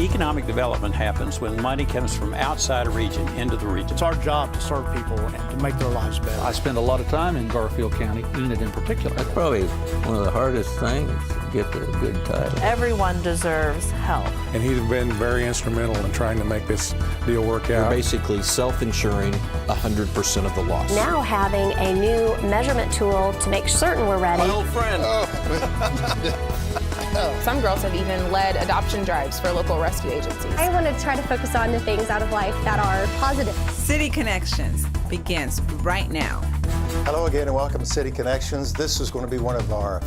Economic development happens when money comes from outside a region into the region. It's our job to serve people and to make their lives better. I spend a lot of time in Garfield County, Enid in particular. That's probably one of the hardest things, to get the good title. Everyone deserves help. And he's been very instrumental in trying to make this deal work out. We're basically self-insuring 100% of the loss. Now having a new measurement tool to make certain we're ready. My old friend. Some girls have even led adoption drives for local rescue agencies. I want to try to focus on the things out of life that are positive. City Connections begins right now. Hello again and welcome to City Connections. This is going to be one of our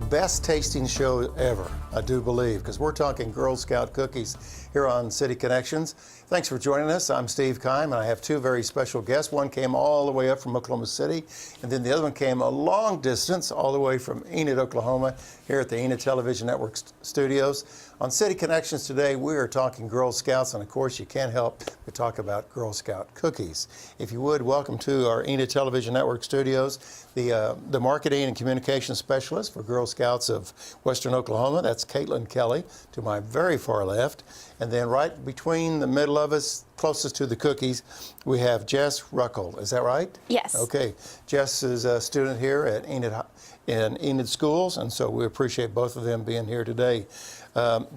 best tasting shows ever, I do believe, because we're talking Girl Scout cookies here on City Connections. Thanks for joining us. I'm Steve Kime, and I have two very special guests. One came all the way up from Oklahoma City, and then the other one came a long distance all the way from Enid, Oklahoma, here at the Enid Television Network studios. On City Connections today, we are talking Girl Scouts, and of course, you can't help but talk about Girl Scout cookies. If you would, welcome to our Enid Television Network studios, the marketing and communication specialist for Girl Scouts of Western Oklahoma. That's Katelyn Kelly, to my very far left. And then right between the middle of us, closest to the cookies, we have Jess Rucker. Is that right? Yes. Okay. Jess is a student here at Enid Schools, and so we appreciate both of them being here today.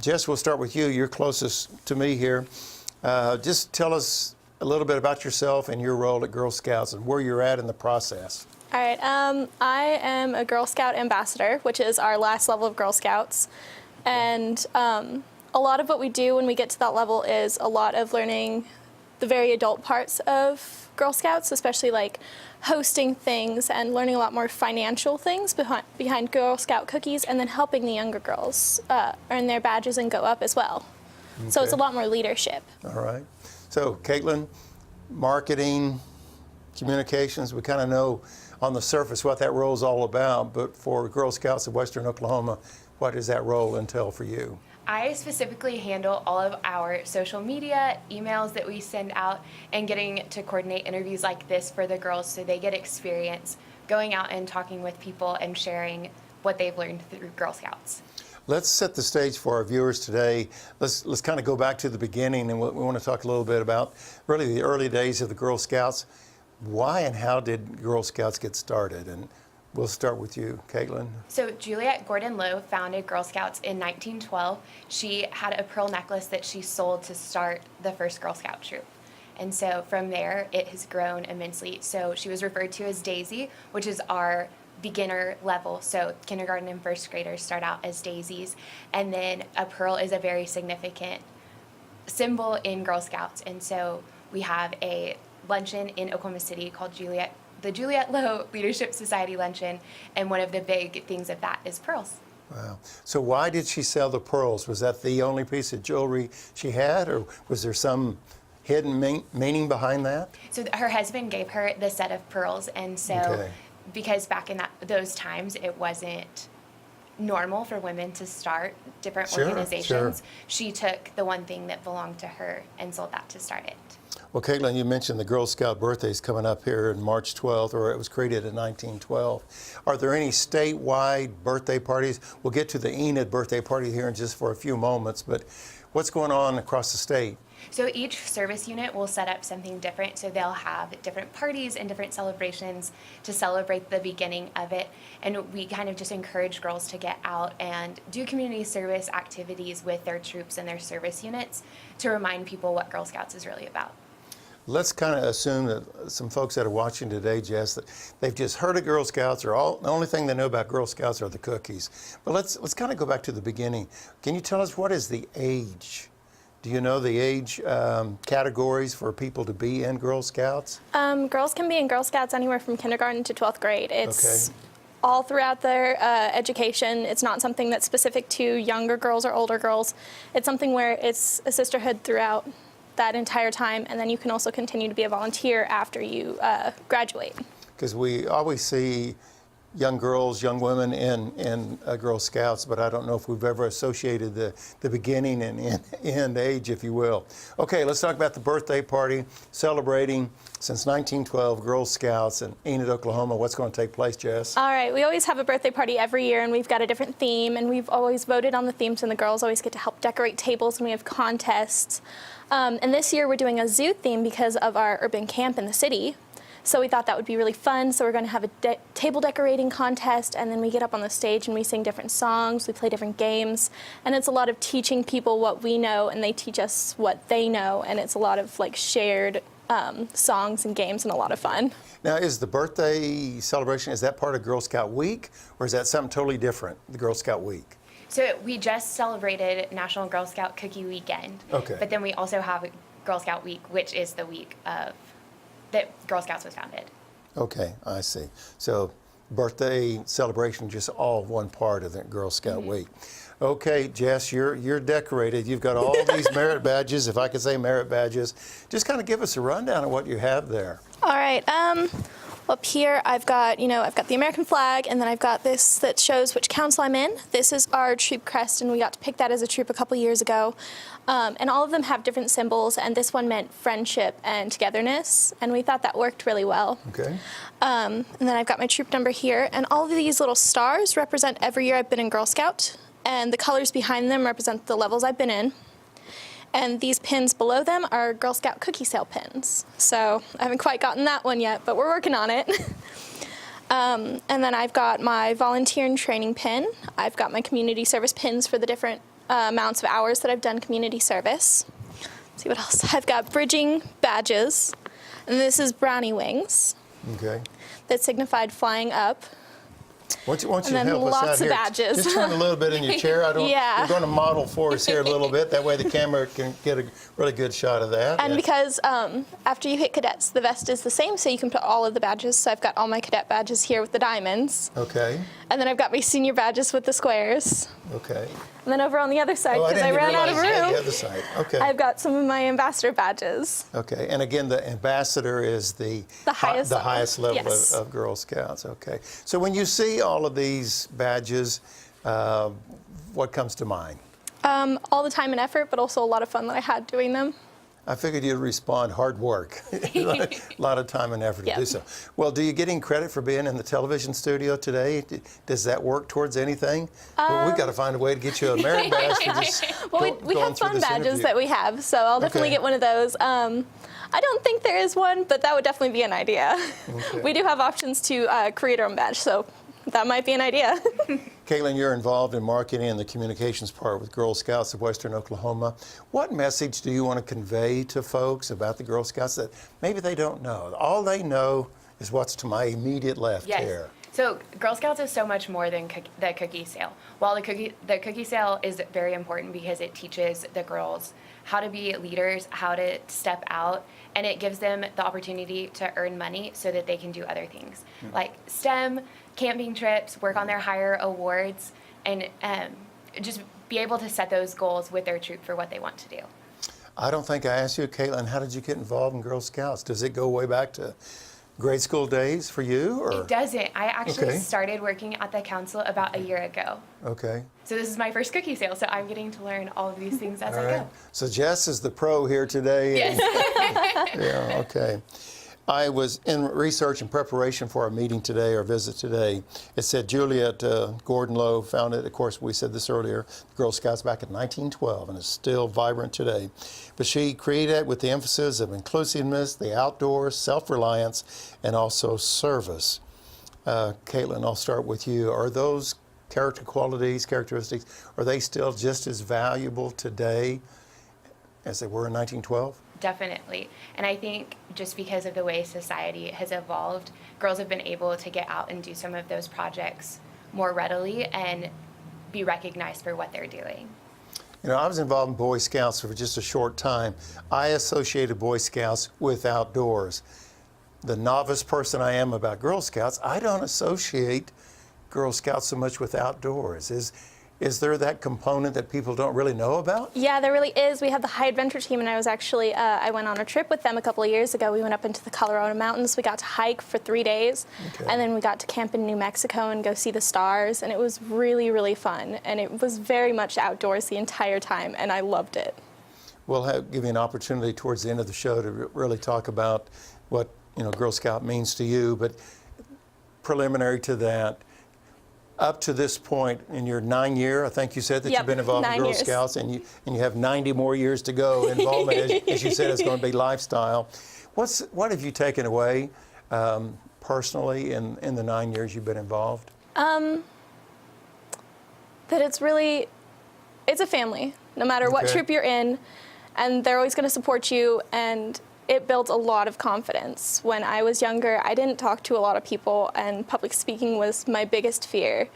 Jess, we'll start with you. You're closest to me here. Just tell us a little bit about yourself and your role at Girl Scouts and where you're at in the process. All right. I am a Girl Scout ambassador, which is our last level of Girl Scouts. And a lot of what we do when we get to that level is a lot of learning the very adult parts of Girl Scouts, especially like hosting things and learning a lot more financial things behind Girl Scout cookies, and then helping the younger girls earn their badges and go up as well. Okay. So it's a lot more leadership. All right. So Katelyn, marketing, communications, we kind of know on the surface what that role is all about, but for Girl Scouts of Western Oklahoma, what does that role entail for you? I specifically handle all of our social media, emails that we send out, and getting to coordinate interviews like this for the girls so they get experience going out and talking with people and sharing what they've learned through Girl Scouts. Let's set the stage for our viewers today. Let's kind of go back to the beginning, and we want to talk a little bit about really the early days of the Girl Scouts. Why and how did Girl Scouts get started? And we'll start with you, Katelyn. So Juliet Gordon Lowe founded Girl Scouts in 1912. She had a pearl necklace that she sold to start the first Girl Scout troop. And so from there, it has grown immensely. So she was referred to as Daisy, which is our beginner level. So kindergarten and first graders start out as daisies. And then a pearl is a very significant symbol in Girl Scouts. And so we have a luncheon in Oklahoma City called the Juliet Lowe Leadership Society Luncheon, and one of the big things of that is pearls. Wow. So why did she sell the pearls? Was that the only piece of jewelry she had, or was there some hidden meaning behind that? So her husband gave her the set of pearls, and so because back in those times it wasn't normal for women to start different organizations, she took the one thing that belonged to her and sold that to start it. Well, Katelyn, you mentioned the Girl Scout birthday is coming up here on March 12th, or it was created in 1912. Are there any statewide birthday parties? We'll get to the Enid birthday party here in just for a few moments, but what's going on across the state? So each service unit will set up something different, so they'll have different parties and different celebrations to celebrate the beginning of it, and we kind of just encourage girls to get out and do community service activities with their troops and their service units to remind people what Girl Scouts is really about. Let's kind of assume that some folks that are watching today, Jess, that they've just heard of Girl Scouts, or the only thing they know about Girl Scouts are the cookies. But let's kind of go back to the beginning. Can you tell us what is the age? Do you know the age categories for people to be in Girl Scouts? Girls can be in Girl Scouts anywhere from kindergarten to 12th grade. It's all throughout their education. It's not something that's specific to younger girls or older girls. It's something where it's a sisterhood throughout that entire time, and then you can also continue to be a volunteer after you graduate. Because we always see young girls, young women in Girl Scouts, but I don't know if we've ever associated the beginning and end age, if you will. Okay, let's talk about the birthday party, celebrating since 1912 Girl Scouts in Enid, Oklahoma. What's going to take place, Jess? All right, we always have a birthday party every year, and we've got a different theme, and we've always voted on the themes, and the girls always get to help decorate tables, and we have contests. And this year we're doing a zoo theme because of our urban camp in the city. So we thought that would be really fun. So we're going to have a table decorating contest, and then we get up on the stage and we sing different songs, we play different games, and it's a lot of teaching people what we know, and they teach us what they know, and it's a lot of like shared songs and games and a lot of fun. Now, is the birthday celebration, is that part of Girl Scout Week, or is that something totally different, the Girl Scout Week? So we just celebrated National Girl Scout Cookie Weekend. Okay. But then we also have Girl Scout Week, which is the week of that Girl Scouts was founded. Okay, I see. So birthday celebration, just all one part of the Girl Scout Week. Okay, Jess, you're decorated. You've got all these merit badges, if I could say merit badges. Just kind of give us a rundown of what you have there. All right. Up here, I've got the American flag, and then I've got this that shows which council I'm in. This is our troop crest, and we got to pick that as a troop a couple years ago. And all of them have different symbols, and this one meant friendship and togetherness, and we thought that worked really well. Okay. And then I've got my troop number here, and all of these little stars represent every year I've been in Girl Scout, and the colors behind them represent the levels I've been in. And these pins below them are Girl Scout cookie sale pins. So I haven't quite gotten that one yet, but we're working on it. And then I've got my volunteer and training pin. I've got my community service pins for the different amounts of hours that I've done community service. Let's see what else. I've got bridging badges. And this is brownie wings. Okay. That signified flying up. Why don't you and help then us out lots of here? badges. Just turn a little bit in your chair. Yeah. You're going to model for us here a little bit. That way the camera can get a really good shot of that. And because after you hit cadets, the vest is the same, so you can put all of the badges. So I've got all my cadet badges here with the diamonds. Okay. And then I've got my senior badges with the squares. Okay. And then over on the other side, because I ran out of room, the other side. Okay. I've got some of my ambassador badges. Okay. And again, the ambassador is the highest level yes. of Girl Scouts. Okay. So when you see all of these badges, what comes to mind? All the time and effort, but also a lot of fun that I had doing them. I figured you'd respond hard work. A lot of time and effort to do so. Well, do you get any credit for being in the television studio today? Does that work towards anything? Well, we've got to find a way to get you a merit badge for just we have fun badges that we have, so I'll definitely get one of those. I don't think there is one, but that would definitely be an idea. Okay. We do have options to create our own badge, so that might be an idea. Katelyn, you're involved in marketing and the communications part with Girl Scouts of Western Oklahoma. What message do you want to convey to folks about the Girl Scouts that maybe they don't know? All they know is what's to my immediate left here. So Girl Scouts is so much more than the cookie sale. While the cookie sale is very important because it teaches the girls how to be leaders, how to step out, and it gives them the opportunity to earn money so that they can do other things like STEM, camping trips, work on their higher awards, and just be able to set those goals with their troop for what they want to do. I don't think I asked you, Katelyn, how did you get involved in Girl Scouts? Does it go way back to grade school days for you? Or? It doesn't. I actually started working at the council about a year ago. Okay. So this is my first cookie sale, so I'm getting to learn all of these things as I go. So Jess is the pro here today. Yes. Yeah, okay. I was in research and preparation for our meeting today, our visit today. It said Juliet Gordon Lowe founded, of course, we said this earlier, the Girl Scouts back in 1912, and is still vibrant today. But she created with the emphasis of inclusiveness, the outdoors, self-reliance, and also service. Katelyn, I'll start with you. Are those characteristics, are they still just as valuable today as they were in 1912? Definitely. And I think just because of the way society has evolved, girls have been able to get out and do some of those projects more readily and be recognized for what they're doing. You know, I was involved in Boy Scouts for just a short time. I associated Boy Scouts with outdoors. The novice person I am about Girl Scouts, I don't associate Girl Scouts so much with outdoors. Is there that component that people don't really know about? Yeah, there really is. We have the High Adventure team, and I was actually, I went on a trip with them a couple of years ago. We went up into the Colorado mountains. We got to hike for 3 days, and then we got to camp in New Mexico and go see the stars, and it was really, really fun. And it was very much outdoors the entire time, and I loved it. We'll give you an opportunity towards the end of the show to really talk about what Girl Scout means to you, but preliminary to that, up to this point in your 9 year, I think you said that you've been involved in Girl Scouts, and you have 90 more years to go. Involvement, as you said, is going to be lifestyle. What have you taken away personally in the 9 years you've been involved? That it's a family, no matter what troop you're in, and they're always going to support you, and it builds a lot of confidence. When I was younger, I didn't talk to a lot of people, and public speaking was my biggest fear.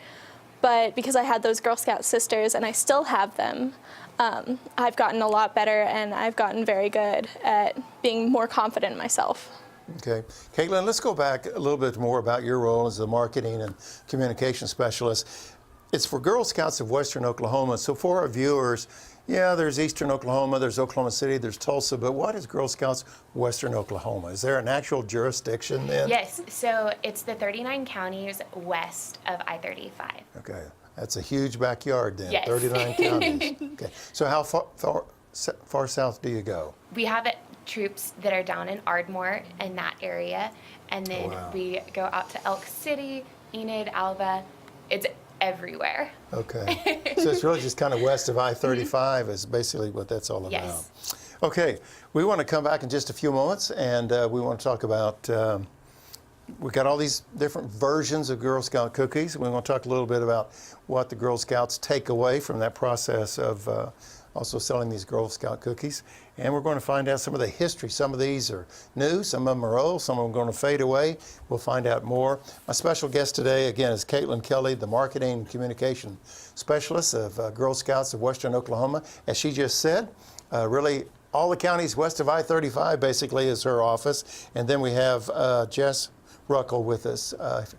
But because I had those Girl Scout sisters, and I still have them, I've gotten a lot better, and I've gotten very good at being more confident in myself. Okay. Katelyn, let's go back a little bit more about your role as the marketing and communication specialist. It's for Girl Scouts of Western Oklahoma. So for our viewers, yeah, there's Eastern Oklahoma, there's Oklahoma City, there's Tulsa, but what is Girl Scouts Western Oklahoma? Is there an actual jurisdiction then? Yes, so it's the 39 counties west of I-35. Okay, that's a huge backyard then, yes. 39 counties. Okay, so how far south do you go? We have troops that are down in Ardmore in that area, and then we go out to Elk City, Enid, Alva. It's everywhere. Okay. So it's really just kind of west of I-35 is basically what that's all about. Yes. Okay. We want to come back in just a few moments, and we want to talk about, we've got all these different versions of Girl Scout cookies. We want to talk a little bit about what the Girl Scouts take away from that process of also selling these Girl Scout cookies. And we're going to find out some of the history. Some of these are new, some of them are old, some of them are going to fade away. We'll find out more. My special guest today, again, is Katelyn Kelly, the Marketing and Communication Specialist of Girl Scouts of Western Oklahoma. As she just said, really all the counties west of I-35 basically is her office. And then we have Jess Rucker with us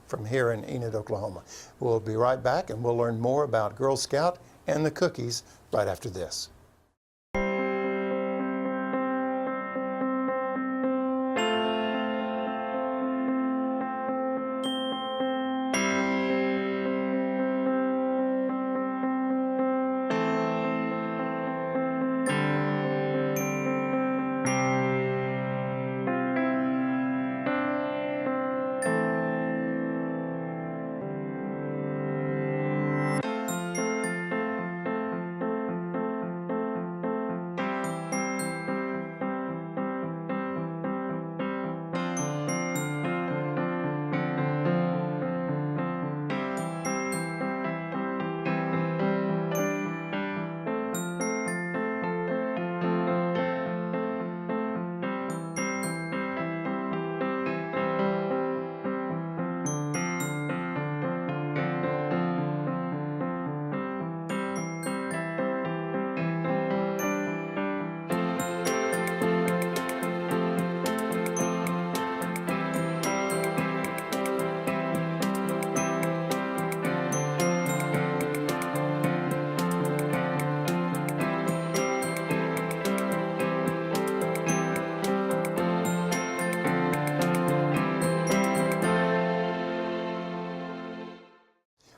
from here in Enid, Oklahoma. We'll be right back, and we'll learn more about Girl Scout and the cookies right after this.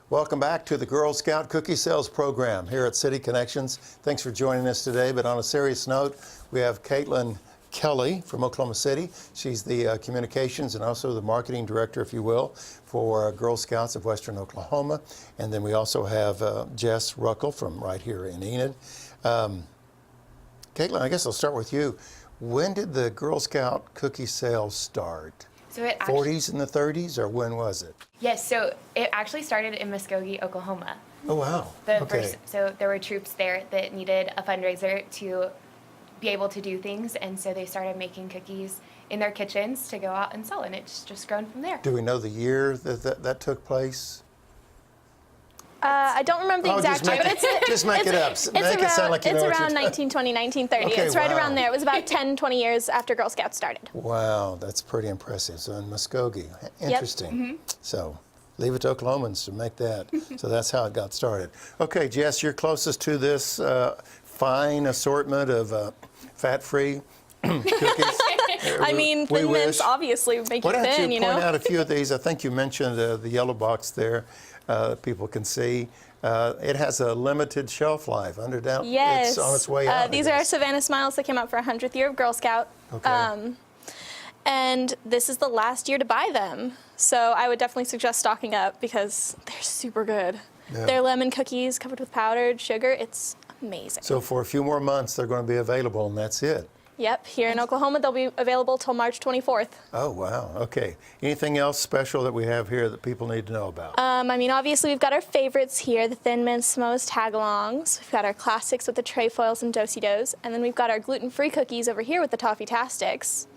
Welcome back to the Girl Scout Cookie Sales Program here at City Connections. Thanks for joining us today. But on a serious note, we have Katelyn Kelly from Oklahoma City. She's the communications and also the marketing director, if you will, for Girl Scouts of Western Oklahoma. And then we also have Jess Rucker from right here in Enid. Katelyn, I guess I'll start with you. When did the Girl Scout cookie sales start? So it 40s and the 30s, or when was it? Yes, so it actually started in Muskogee, Oklahoma. Oh, wow. So there were troops there that needed a fundraiser to be able to do things, and so they started making cookies in their kitchens to go out and sell, and it's just grown from there. Do we know the year that took place? I don't remember the exact year, but just make it up. Make it sound like you know what you're around 1920, 1930. Okay, it's right around there. It was about 10, 20 years after Girl Scouts started. Wow, that's pretty impressive. So in Muskogee, interesting. Yep. So Leave it to Oklahomans to make that. So that's how it got started. Okay, Jess, you're closest to this fine assortment of fat-free cookies. I mean, Thin Mints obviously make you thin, you point out a few of these? I think you mentioned the yellow box there. People can see. It has a limited shelf life. Under doubt, yes. It's on its way out. These are our Savannah Smiles that came out for 100th year of Girl Scout. Okay. And this is the last year to buy them. So I would definitely suggest stocking up because they're super good. Yeah. They're lemon cookies covered with powdered sugar. It's amazing. So for a few more months, they're going to be available, and that's it. Yep, here in Oklahoma, they'll be available till March 24th. Oh, wow. Okay. Anything else special that we have here that people need to know about? I mean, obviously, we've got our favorites here, the Thin Mints, Samoa's Tagalongs. We've got our classics with the Trefoils and Do-si-dos. And then we've got our gluten-free cookies over here with the Toffee-tastics.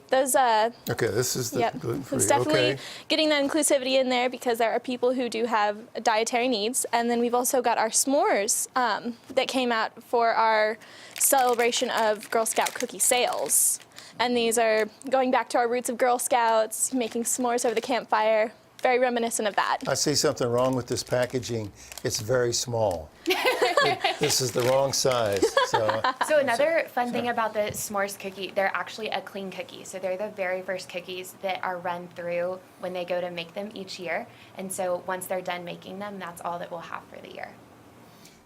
Those, okay, this is the gluten-free. It's definitely getting that inclusivity in there because there are people who do have dietary needs. And then we've also got our s'mores that came out for our celebration of Girl Scout cookie sales. And these are going back to our roots of Girl Scouts, making s'mores over the campfire. Very reminiscent of that. I see something wrong with this packaging. It's very small. This is the wrong size. So another fun thing about the s'mores cookie, they're actually a clean cookie. So they're the very first cookies that are run through when they go to make them each year. And so once they're done making them, that's all that we'll have for the year.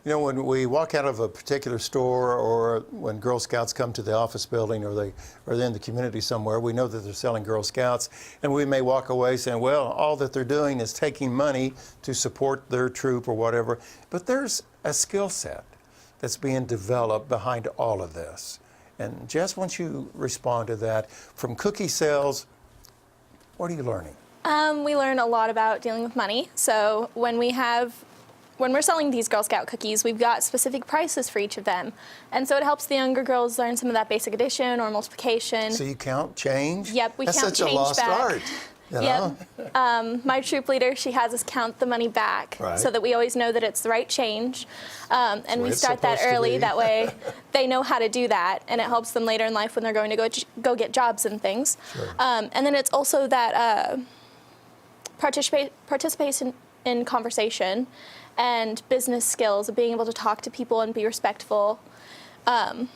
You know, when we walk out of a particular store or when Girl Scouts come to the office building or they're in the community somewhere, we know that they're selling Girl Scouts, and we may walk away saying, well, all that they're doing is taking money to support their troop or whatever. But there's a skill set that's being developed behind all of this. And Jess, once you respond to that, from cookie sales, what are you learning? We learn a lot about dealing with money. So when we're selling these Girl Scout cookies, we've got specific prices for each of them. And so it helps the younger girls learn some of that basic addition or multiplication. So you count change? Yep, we That's count such change a lost back. art. You know? Yep. My troop leader, she has us count the money back so that we always know that it's the right change. And we start that early. That way they know how to do that. And it helps them later in life when they're going to go get jobs and things. Sure. And then it's also that participation in conversation and business skills of being able to talk to people and be respectful. And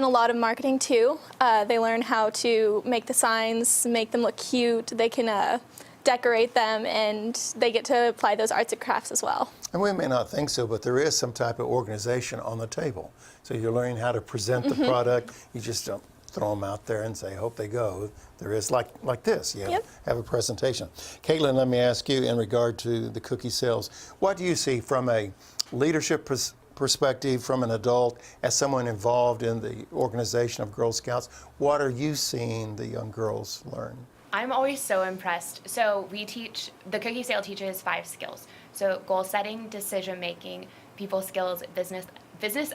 a lot of marketing too. They learn how to make the signs, make them look cute. They can decorate them, and they get to apply those arts and crafts as well. And we may not think so, but there is some type of organization on the table. So you're learning how to present the product. You just don't throw them out there and say, hope they go. There is like this. You have a presentation. Katelyn, let me ask you in regard to the cookie sales, what do you see from a leadership perspective, from an adult, as someone involved in the organization of Girl Scouts? What are you seeing the young girls learn? I'm always so impressed. So the cookie sale teaches 5 skills. So goal setting, decision making, people skills, business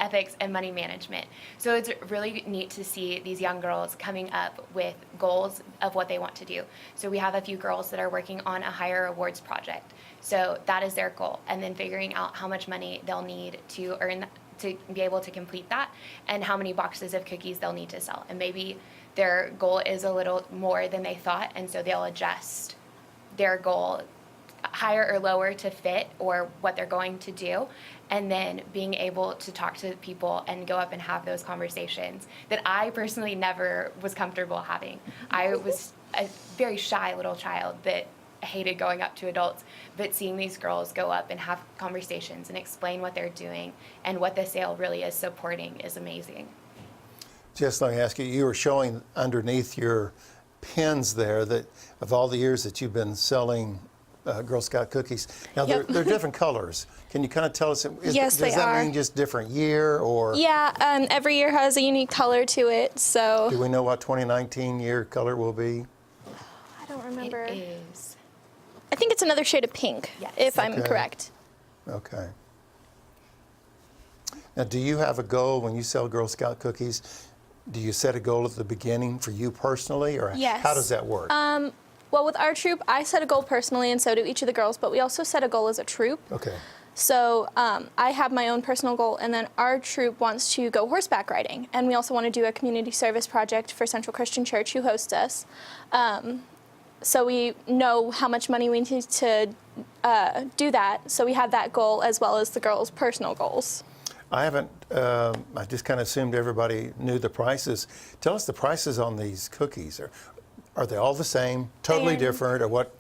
ethics, and money management. So it's really neat to see these young girls coming up with goals of what they want to do. So we have a few girls that are working on a higher awards project. So that is their goal. And then figuring out how much money they'll need to earn to be able to complete that, and how many boxes of cookies they'll need to sell. And maybe their goal is a little more than they thought, and so they'll adjust their goal higher or lower to fit or what they're going to do. And then being able to talk to people and go up and have those conversations that I personally never was comfortable having. I was a very shy little child that hated going up to adults, but seeing these girls go up and have conversations and explain what they're doing and what the sale really is supporting is amazing. Just let me ask you, you were showing underneath your pins there that of all the years that you've been selling Girl Scout cookies. Now, they're different colors. Can you kind of tell us, Yes, does that mean just different year or? Yeah, every year has a unique color to it, so. Do we know what 2019 year color will be? I don't remember. It is. I think it's another shade of pink, if I'm correct. Okay. Now, do you have a goal when you sell Girl Scout cookies? Do you set a goal at the beginning for you personally, or how does that work? Well, with our troop, I set a goal personally, and so do each of the girls, but we also set a goal as a troop. Okay. So I have my own personal goal, and then our troop wants to go horseback riding, and we also want to do a community service project for Central Christian Church, who hosts us. so we know how much money we need to do that. So we have that goal as well as the girls' personal goals. I haven't, I just kind of assumed everybody knew the prices. Tell us the prices on these cookies. Are they all the same, totally different, or what?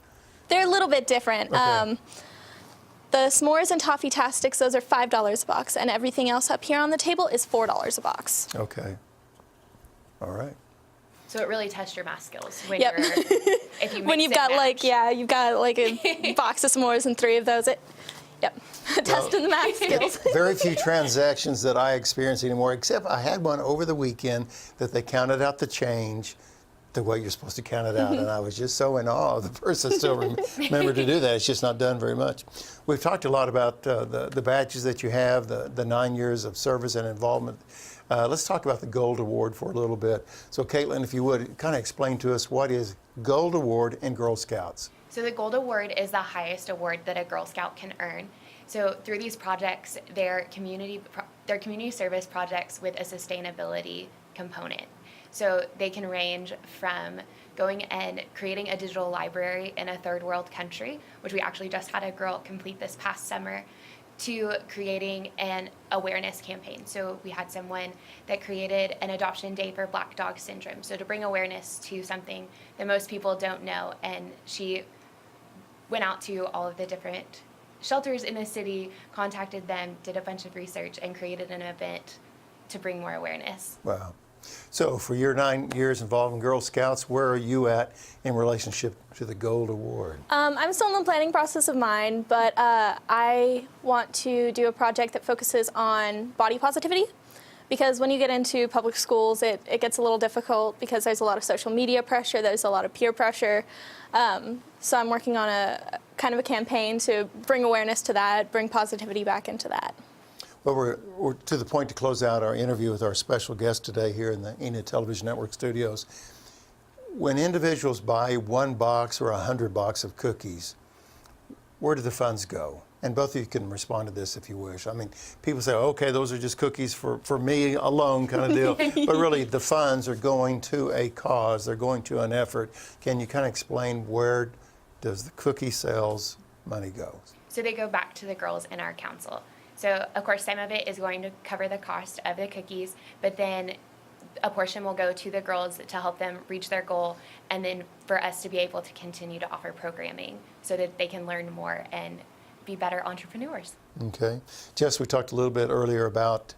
They're a little bit different. Okay. The s'mores and toffee-tastics, those are $5 a box, and everything else up here on the table is $4 a box. Okay. All right. So it really tests your math skills when Yep. you're, if you When you've got you've got like a box of s'mores and 3 of those, testing the math skills. Very few transactions that I experience anymore, except I had one over the weekend that they counted out the change the way you're supposed to count it out, and I was just so in awe of the person still remembered to do that. It's just not done very much. We've talked a lot about the badges that you have, the 9 years of service and involvement. Let's talk about the Gold Award for a little bit. So Katelyn, if you would, kind of explain to us what is Gold Award in Girl Scouts. So the Gold Award is the highest award that a Girl Scout can earn. So through these projects, they're community service projects with a sustainability component. So they can range from going and creating a digital library in a third world country, which we actually just had a girl complete this past summer, to creating an awareness campaign. So we had someone that created an adoption day for Black Dog Syndrome. So to bring awareness to something that most people don't know. And she went out to all of the different shelters in the city, contacted them, did a bunch of research, and created an event to bring more awareness. Wow. So for your 9 years involved in Girl Scouts, where are you at in relationship to the Gold Award? I'm still in the planning process of mine, but I want to do a project that focuses on body positivity, because when you get into public schools, it gets a little difficult because there's a lot of social media pressure, there's a lot of peer pressure. So I'm working on a kind of a campaign to bring awareness to that, bring positivity back into that. Well, we're to the point to close out our interview with our special guest today here in the Enid Television Network studios. When individuals buy 1 box or 100 boxes of cookies, where do the funds go? And both of you can respond to this if you wish. I mean, people say, okay, those are just cookies for me alone kind of deal. But really, the funds are going to a cause. They're going to an effort. Can you kind of explain where does the cookie sales money go? So they go back to the girls in our council. So, of course, some of it is going to cover the cost of the cookies, but then a portion will go to the girls to help them reach their goal, and then for us to be able to continue to offer programming so that they can learn more and be better entrepreneurs. Okay. Jess, we talked a little bit earlier about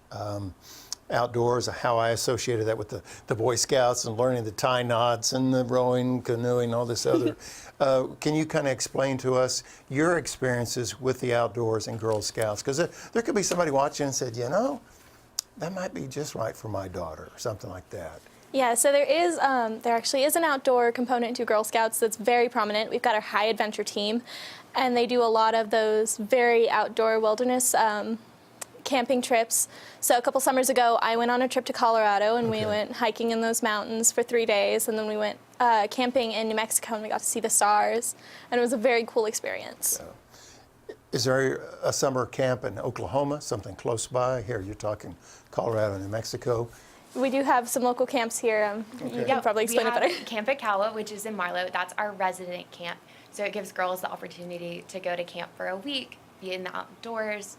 outdoors, how I associated that with the Boy Scouts and learning the tie knots and the rowing, canoeing, all this other. Can you kind of explain to us your experiences with the outdoors and Girl Scouts? Because there could be somebody watching and said, you know, that might be just right for my daughter or something like that. Yeah, so there actually is an outdoor component to Girl Scouts that's very prominent. We've got our high adventure team, and they do a lot of those very outdoor wilderness camping trips. So a couple summers ago, I went on a trip to Colorado, and we went hiking in those mountains for 3 days, and then we went camping in New Mexico, and we got to see the stars, and it was a very cool experience. Is there a summer camp in Oklahoma, something close by? Here, you're talking Colorado and New Mexico. We do have some local camps here. You can probably explain it better. Camp at Kawa, which is in Marlow. That's our resident camp. So it gives girls the opportunity to go to camp for a week, be in the outdoors,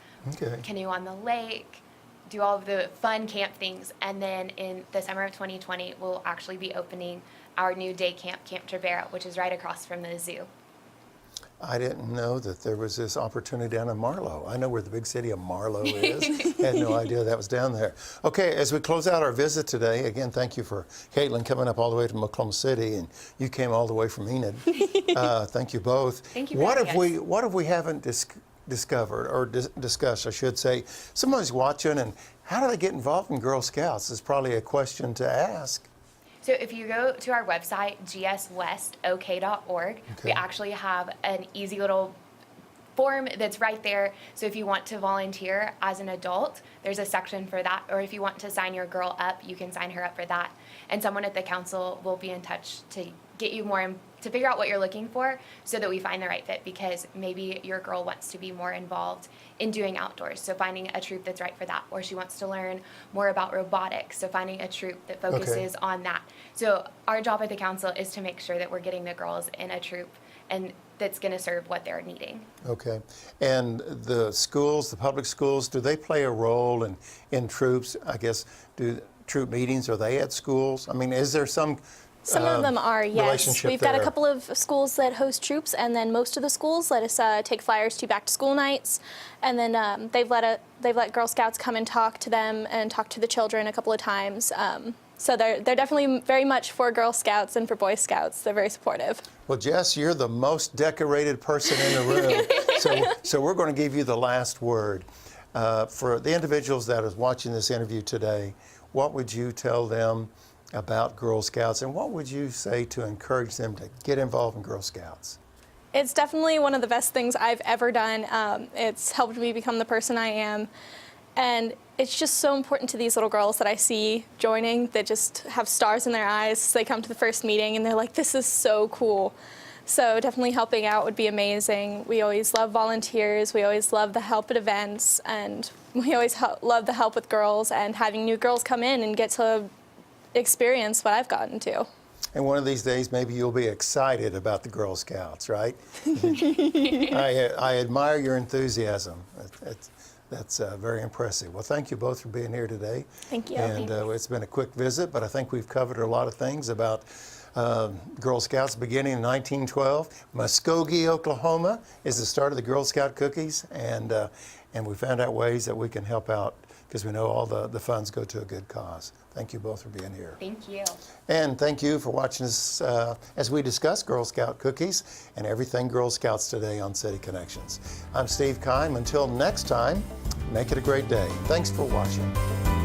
canoe on the lake, do all of the fun camp things. And then in the summer of 2020, we'll actually be opening our new day camp, Camp Trevera, which is right across from the zoo. I didn't know that there was this opportunity down in Marlow. I know where the big city of Marlow is. Had no idea that was down there. Okay, as we close out our visit today, again, thank you for Katelyn coming up all the way from Oklahoma City, and you came all the way from Enid. Thank you both. Thank you. What if we haven't discovered or discussed, I should say? Somebody's watching, and how do they get involved in Girl Scouts is probably a question to ask. So if you go to our website, gswestok.org, we actually have an easy little form that's right there. So if you want to volunteer as an adult, there's a section for that. Or if you want to sign your girl up, you can sign her up for that. And someone at the council will be in touch to get you more to to figure out what you're looking for so that we find the right fit, because maybe your girl wants to be more involved in doing outdoors, so finding a troop that's right for that, or she wants to learn more about robotics, so finding a troop that focuses on that. So our job at the council is to make sure that we're getting the girls in a troop and that's going to serve what they're needing. Okay. And the schools, the public schools, do they play a role in troops? I guess, do troop meetings, are they at schools? I mean, is there some of them are, yes. We've got a there? couple of schools that host troops, and then most of the schools let us take flyers to back to school nights, and then they've let Girl Scouts come and talk to them and talk to the children a couple of times. So they're definitely very much for Girl Scouts and for Boy Scouts. They're very supportive. Well, Jess, you're the most decorated person in the room, so we're going to give you the last word. For the individuals that are watching this interview today, what would you tell them about Girl Scouts, and what would you say to encourage them to get involved in Girl Scouts? It's definitely one of the best things I've ever done. It's helped me become the person I am, and it's just so important to these little girls that I see joining that just have stars in their eyes. They come to the first meeting and they're like, this is so cool. So definitely helping out would be amazing. We always love volunteers. We always love the help at events, and we always love the help with girls and having new girls come in and get to experience what I've gotten to. And one of these days, maybe you'll be excited about the Girl Scouts, right? I admire your enthusiasm. That's very impressive. Well, thank you both for being here today. Thank you. And it's been a quick visit, but I think we've covered a lot of things about Girl Scouts beginning in 1912. Muskogee, Oklahoma is the start of the Girl Scout cookies, and we found out ways that we can help out because we know all the funds go to a good cause. Thank you both for being here. Thank you. And thank you for watching us as we discuss Girl Scout cookies and everything Girl Scouts today on City Connections. I'm Steve Kime. Until next time, make it a great day. Thanks for watching.